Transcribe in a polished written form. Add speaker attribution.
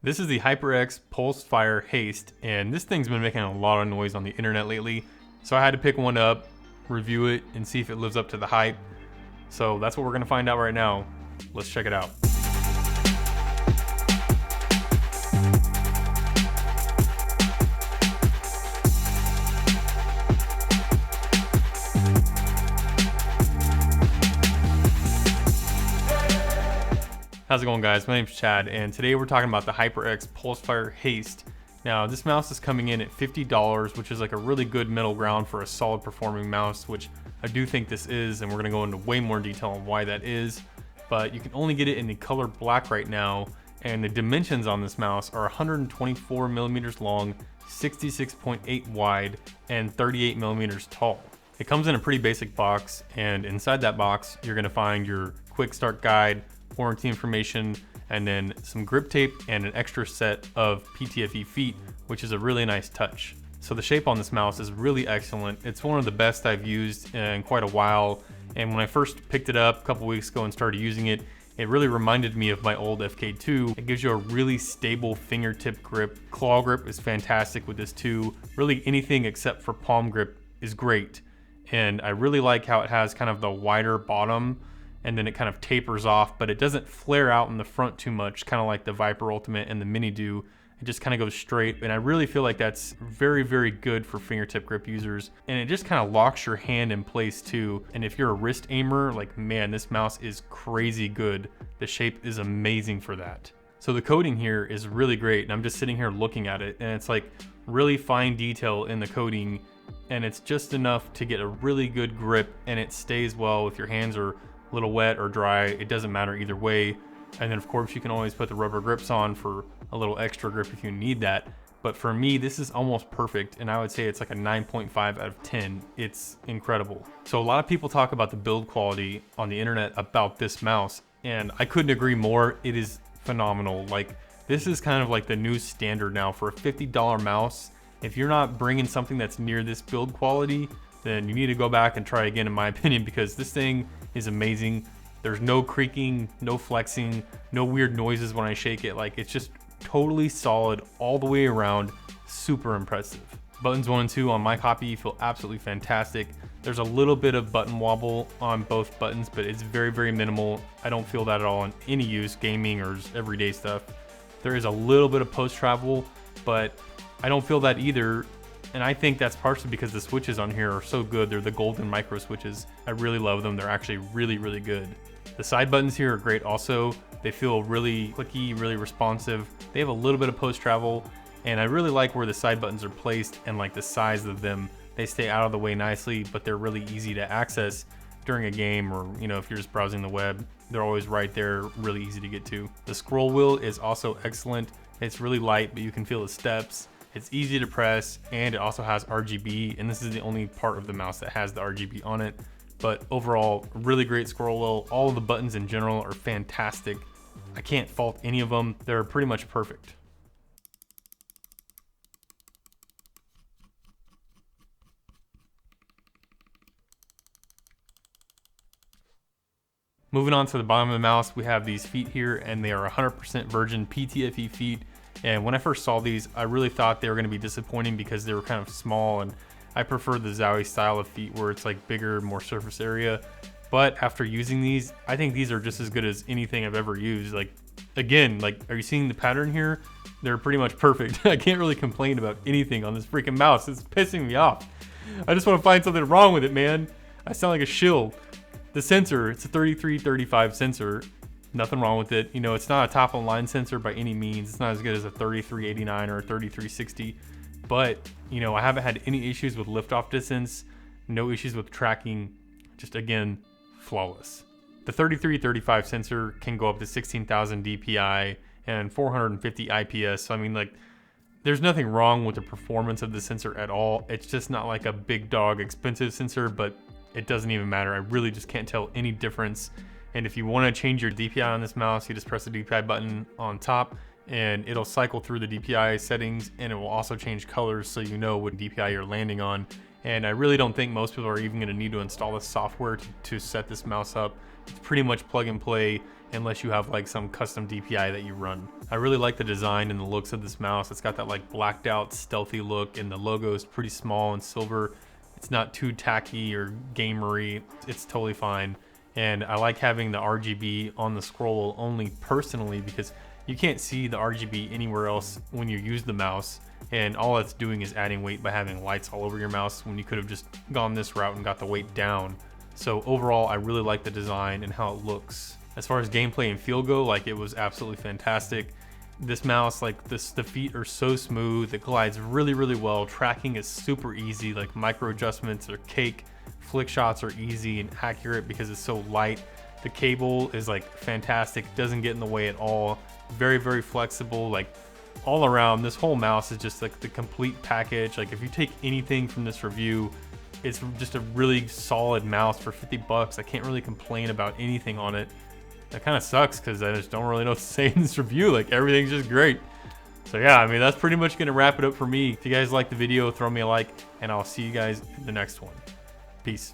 Speaker 1: This is the HyperX Pulsefire Haste, and this thing's been making a lot of noise on the internet lately. So I had to pick one up, review it, and see if it lives up to the hype. So that's what we're gonna find out right now. Let's check it out. How's it going, guys? My name's Chad, and today we're talking about the HyperX Pulsefire Haste. Now, this mouse is coming in at $50, which is like a really good middle ground for a solid performing mouse, which I do think this is, and we're gonna go into way more detail on why that is. But you can only get it in the color black right now, and the dimensions on this mouse are 124 millimeters long, 66.8 wide, and 38 millimeters tall. It comes in a pretty basic box, and inside that box, you're gonna find your quick start guide, warranty information, and then some grip tape and an extra set of PTFE feet, which is a really nice touch. So the shape on this mouse is really excellent. It's one of the best I've used in quite a while. And when I first picked it up a couple weeks ago and started using it, it really reminded me of my old FK2. It gives you a really stable fingertip grip. Claw grip is fantastic with this too. Really anything except for palm grip is great. And I really like how it has kind of the wider bottom, and then it kind of tapers off, but it doesn't flare out in the front too much, kind of like the Viper Ultimate and the Mini do. It just kind of goes straight, and I really feel like that's very, very good for fingertip grip users. And it just kind of locks your hand in place too. And if you're a wrist aimer, like, man, this mouse is crazy good. The shape is amazing for that. So the coating here is really great, and I'm just sitting here looking at it, and it's like really fine detail in the coating, and it's just enough to get a really good grip, and it stays well if your hands are a little wet or dry. It doesn't matter either way. And then of course you can always put the rubber grips on for a little extra grip if you need that. But for me, this is almost perfect, and I would say it's like a 9.5 out of 10. It's incredible. So a lot of people talk about the build quality on the internet about this mouse, and I couldn't agree more. It is phenomenal. Like, this is kind of like the new standard now for a $50 mouse. If you're not bringing something that's near this build quality, then you need to go back and try again, in my opinion, because this thing is amazing. There's no creaking, no flexing, no weird noises when I shake it. Like, it's just totally solid all the way around. Super impressive. Buttons 1 and 2 on my copy feel absolutely fantastic. There's a little bit of button wobble on both buttons, but it's very, very minimal. I don't feel that at all in any use, gaming or everyday stuff. There is a little bit of post travel, but I don't feel that either. And I think that's partially because the switches on here are so good. They're the golden micro switches. I really love them. They're actually really, really good. The side buttons here are great also. They feel really clicky, really responsive. They have a little bit of post travel, and I really like where the side buttons are placed and like the size of them. They stay out of the way nicely, but they're really easy to access during a game, or, you know, if you're just browsing the web. They're always right there, really easy to get to. The scroll wheel is also excellent. It's really light, but you can feel the steps. It's easy to press, and it also has RGB, and this is the only part of the mouse that has the RGB on it. But overall, really great scroll wheel. All of the buttons in general are fantastic. I can't fault any of them. They're pretty much perfect. Moving on to the bottom of the mouse, we have these feet here, and they are 100% virgin PTFE feet. And when I first saw these, I really thought they were going to be disappointing because they were kind of small, and I prefer the Zowie style of feet where it's like bigger, more surface area. But after using these, I think these are just as good as anything I've ever used. Like, again, like, are you seeing the pattern here? They're pretty much perfect. I can't really complain about anything on this freaking mouse. It's pissing me off. I just want to find something wrong with it, man. I sound like a shill. The sensor, it's a 3335 sensor. Nothing wrong with it. You know, it's not a top of the line sensor by any means. It's not as good as a 3389 or a 3360, but, you know, I haven't had any issues with liftoff distance, no issues with tracking. Just, again, flawless. The 3335 sensor can go up to 16,000 DPI and 450 IPS. So I mean, like, there's nothing wrong with the performance of the sensor at all. It's just not like a big dog expensive sensor, but it doesn't even matter. I really just can't tell any difference. And if you want to change your DPI on this mouse, you just press the DPI button on top, and it'll cycle through the DPI settings, and it will also change colors so you know what DPI you're landing on. And I really don't think most people are even going to need to install this software to set this mouse up. It's pretty much plug and play. unless you have like some custom DPI that you run. I really like the design and the looks of this mouse. It's got that like blacked out stealthy look, and the logo is pretty small and silver. It's not too tacky or gamery. It's totally fine. And I like having the RGB on the scroll only personally, because you can't see the RGB anywhere else when you use the mouse. And all that's doing is adding weight by having lights all over your mouse, when you could have just gone this route and got the weight down. So overall, I really like the design and how it looks. As far as gameplay and feel go, like, it was absolutely fantastic. This mouse, like the feet are so smooth, it glides really, really well. Tracking is super easy, like micro adjustments are cake. Flick shots are easy and accurate because it's so light. The cable is like fantastic, doesn't get in the way at all. Very, very flexible. Like, all around, this whole mouse is just like the complete package. Like, if you take anything from this review, it's just a really solid mouse for 50 bucks. I can't really complain about anything on it. That kind of sucks because I just don't really know what to say in this review. Like, everything's just great. So yeah, I mean, that's pretty much gonna wrap it up for me. If you guys like the video, throw me a like, and I'll see you guys in the next one. Peace.